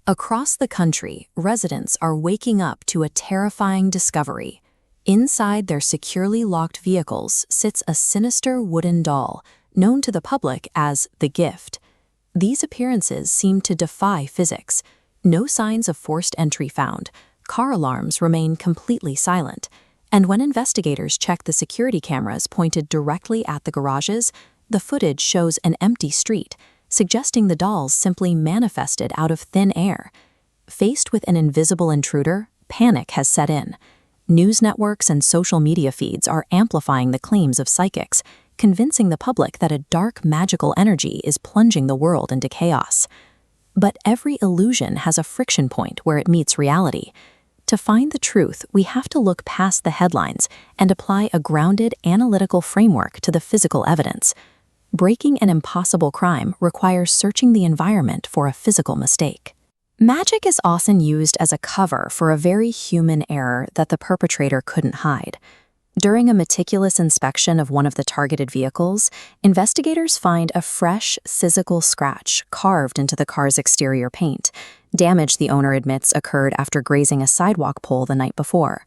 Across the country, residents are waking up to a terrifying discovery. Inside their securely locked vehicles sits a sinister wooden doll, known to the public as the Gift. These appearances seem to defy physics. No signs of forced entry found. Car alarms remain completely silent. And when investigators check the security cameras pointed directly at the garages, the footage shows an empty street, suggesting the dolls simply manifested out of thin air. Faced with an invisible intruder, panic has set in. News networks and social media feeds are amplifying the claims of psychics, convincing the public that a dark magical energy is plunging the world into chaos. But every illusion has a friction point where it meets reality. To find the truth, we have to look past the headlines and apply a grounded, analytical framework to the physical evidence. Breaking an impossible crime requires searching the environment for a physical mistake. Magic is often used as a cover for a very human error that the perpetrator couldn't hide. During a meticulous inspection of one of the targeted vehicles, investigators find a fresh, physical scratch carved into the car's exterior paint, damage the owner admits occurred after grazing a sidewalk pole the night before.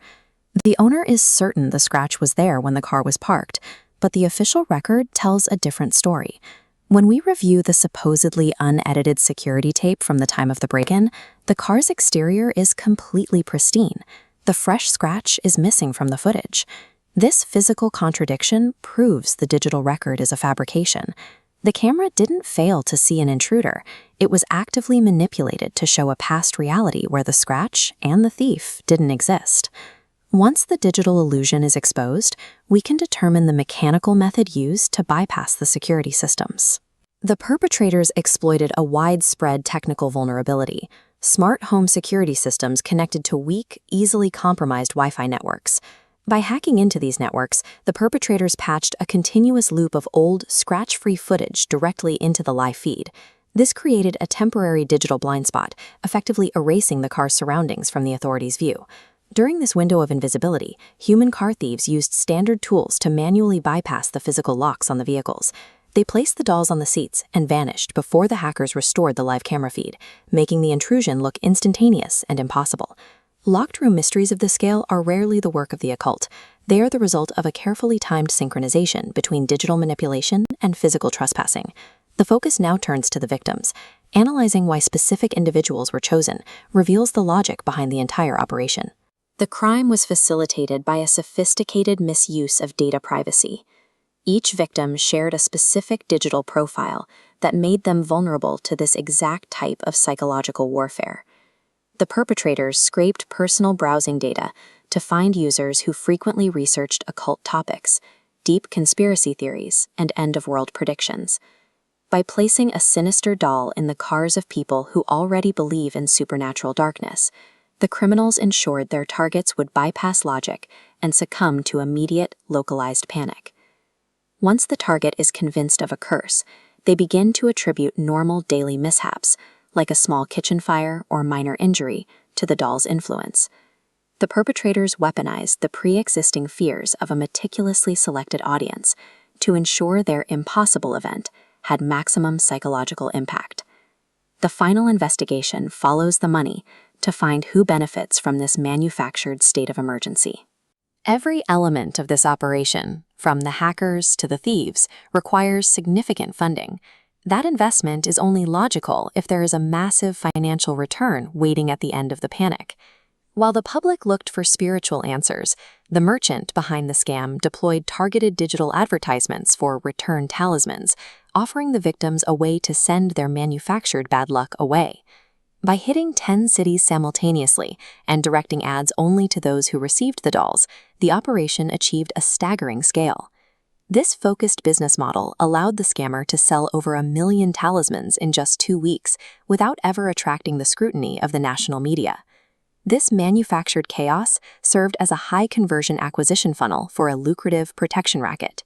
The owner is certain the scratch was there when the car was parked, but the official record tells a different story. When we review the supposedly unedited security tape from the time of the break-in, the car's exterior is completely pristine. The fresh scratch is missing from the footage. This physical contradiction proves the digital record is a fabrication. The camera didn't fail to see an intruder. It was actively manipulated to show a past reality where the scratch and the thief didn't exist. Once the digital illusion is exposed, we can determine the mechanical method used to bypass the security systems. The perpetrators exploited a widespread technical vulnerability: smart home security systems connected to weak, easily compromised Wi-Fi networks. By hacking into these networks, the perpetrators patched a continuous loop of old, scratch-free footage directly into the live feed. This created a temporary digital blind spot, effectively erasing the car's surroundings from the authorities' view. During this window of invisibility, human car thieves used standard tools to manually bypass the physical locks on the vehicles. They placed the dolls on the seats and vanished before the hackers restored the live camera feed, making the intrusion look instantaneous and impossible. Locked room mysteries of this scale are rarely the work of the occult. They are the result of a carefully timed synchronization between digital manipulation and physical trespassing. The focus now turns to the victims. Analyzing why specific individuals were chosen reveals the logic behind the entire operation. The crime was facilitated by a sophisticated misuse of data privacy. Each victim shared a specific digital profile that made them vulnerable to this exact type of psychological warfare. The perpetrators scraped personal browsing data to find users who frequently researched occult topics, deep conspiracy theories, and end-of-world predictions. By placing a sinister doll in the cars of people who already believe in supernatural darkness, the criminals ensured their targets would bypass logic and succumb to immediate, localized panic. Once the target is convinced of a curse, they begin to attribute normal daily mishaps, like a small kitchen fire or minor injury, to the doll's influence. The perpetrators weaponized the pre-existing fears of a meticulously selected audience to ensure their impossible event had maximum psychological impact. The final investigation follows the money to find who benefits from this manufactured state of emergency. Every element of this operation, from the hackers to the thieves, requires significant funding. That investment is only logical if there is a massive financial return waiting at the end of the panic. While the public looked for spiritual answers, the merchant behind the scam deployed targeted digital advertisements for return talismans, offering the victims a way to send their manufactured bad luck away. By hitting 10 cities simultaneously and directing ads only to those who received the dolls, the operation achieved a staggering scale. This focused business model allowed the scammer to sell over 1 million talismans in just 2 weeks without ever attracting the scrutiny of the national media. This manufactured chaos served as a high-conversion acquisition funnel for a lucrative protection racket.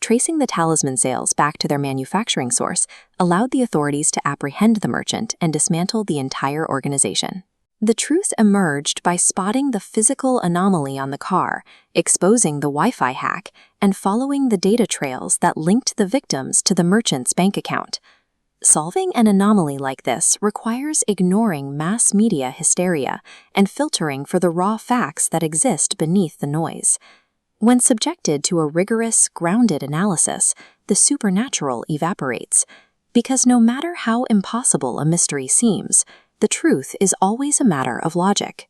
Tracing the talisman sales back to their manufacturing source allowed the authorities to apprehend the merchant and dismantle the entire organization. The truth emerged by spotting the physical anomaly on the car, exposing the Wi-Fi hack, and following the data trails that linked the victims to the merchant's bank account. Solving an anomaly like this requires ignoring mass media hysteria and filtering for the raw facts that exist beneath the noise. When subjected to a rigorous, grounded analysis, the supernatural evaporates, because no matter how impossible a mystery seems, the truth is always a matter of logic.